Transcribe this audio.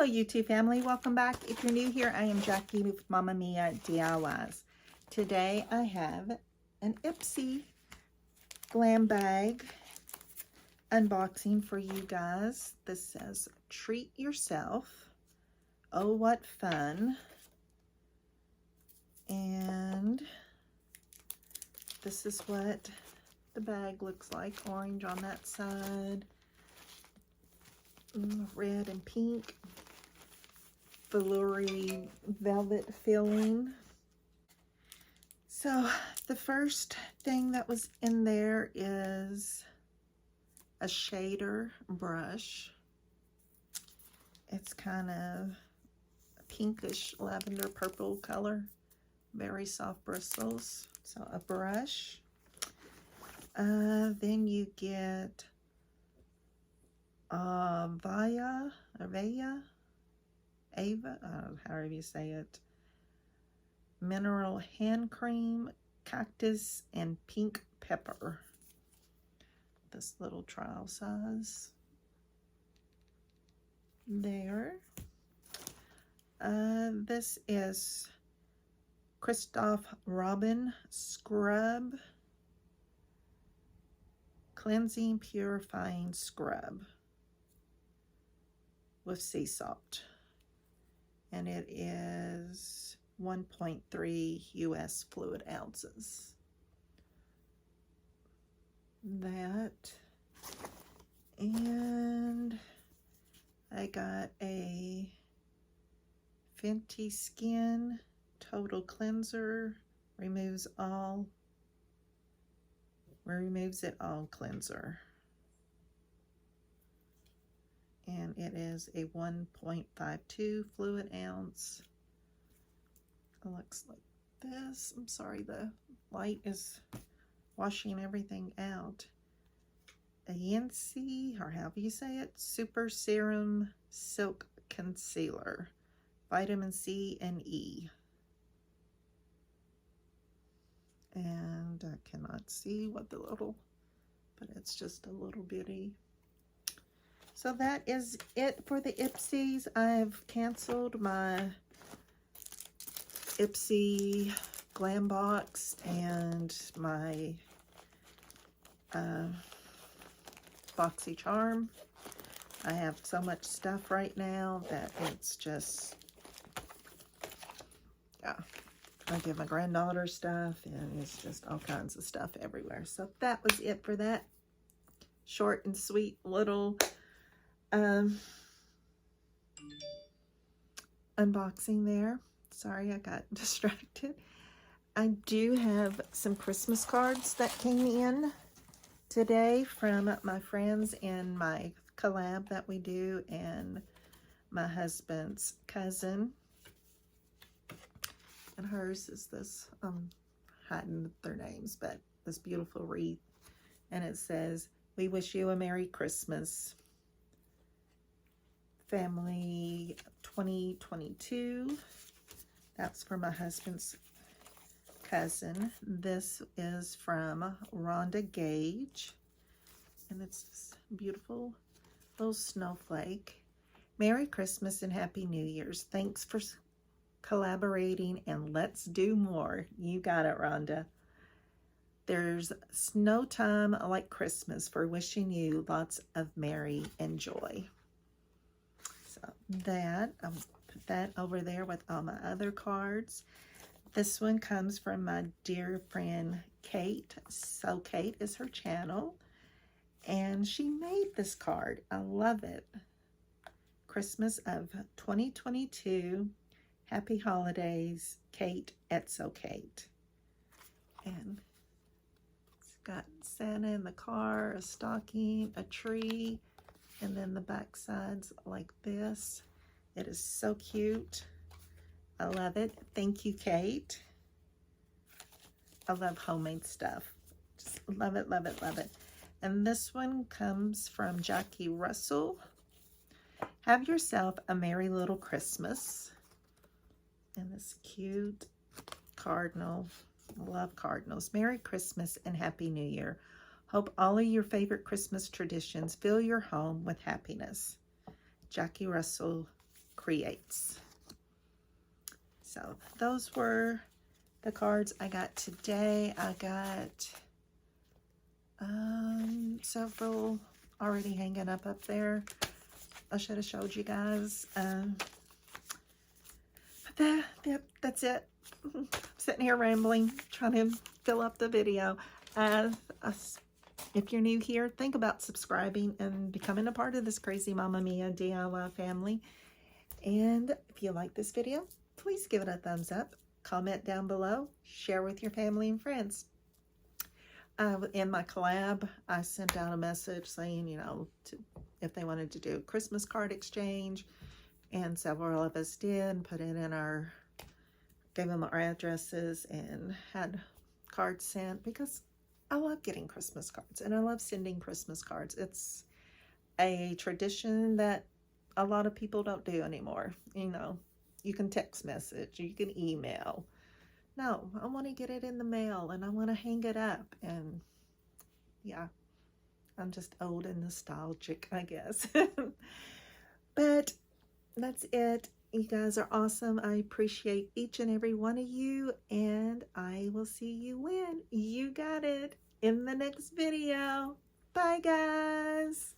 YouTube family, welcome back. If you're new here, I am Jackie with Momma Mia DIYs. Today I have an Ipsy glam bag unboxing for you guys. This says, treat yourself. Oh, what fun. And this is what the bag looks like. Orange on that side. Red and pink. Veloury velvet filling. So the first thing that was in there is a shader brush. It's kind of a pinkish lavender purple color, very soft bristles. So a brush. Then you get however you say it, mineral hand cream, cactus, and pink pepper. This little trial size there. This is Christoph Robin Scrub Cleansing Purifying Scrub with sea salt. And it is 1.3 US fluid ounces. That. And I got a Fenty Skin Total Cleanser. Removes it all cleanser. And it is a 1.52 fluid ounce. It looks like this. I'm sorry, the light is washing everything out. A Ipsy, or however you say it, Super Serum Silk Concealer. Vitamin C and E. And I cannot see what the little, but it's just a little bitty. So that is it for the Ipsys. I've canceled my Ipsy glam box and my boxy charm. I have so much stuff right now that it's just, yeah. I give my granddaughter stuff and it's just all kinds of stuff everywhere. So that was it for that short and sweet little unboxing there. Sorry, I got distracted. I do have some Christmas cards that came in today from my friends in my collab that we do and my husband's cousin. And hers is this, hiding their names, but this beautiful wreath. And it says, "We wish you a Merry Christmas. Family 2022. That's for my husband's cousin. This is from Rhonda Gage. And it's this beautiful little snowflake. Merry Christmas and Happy New Year's. Thanks for collaborating and let's do more." You got it, Rhonda. There's no time like Christmas for wishing you lots of merry and joy. So that, I'll put that over there with all my other cards. This one comes from my dear friend Kate. So Kate is her channel. And she made this card. I love it. Christmas of 2022. Happy holidays, Kate at So Kate. And it's got Santa in the car, a stocking, a tree, and then the back side's like this. It is so cute. I love it. Thank you, Kate. I love homemade stuff. Just love it, love it, love it. And this one comes from Jackie Russell. Have yourself a merry little Christmas. And this cute cardinal. I love cardinals. Merry Christmas and Happy New Year. Hope all of your favorite Christmas traditions fill your home with happiness. Jackie Russell creates. So those were the cards I got today. I got several already hanging up there. I should have showed you guys. But that's it. I'm sitting here rambling, trying to fill up the video. If you're new here, think about subscribing and becoming a part of this crazy Momma Mia DIY family. And if you like this video, please give it a thumbs up, comment down below, share with your family and friends. In my collab, I sent out a message saying, you know, if they wanted to do a Christmas card exchange, and several of us did, put it in our, gave them our addresses and had cards sent, because I love getting Christmas cards and I love sending Christmas cards. It's a tradition that a lot of people don't do anymore. You know, you can text message, you can email. No, I want to get it in the mail and I want to hang it up. And yeah, I'm just old and nostalgic, I guess. But that's it. You guys are awesome. I appreciate each and every one of you, and I will see you when you got it in the next video. Bye, guys.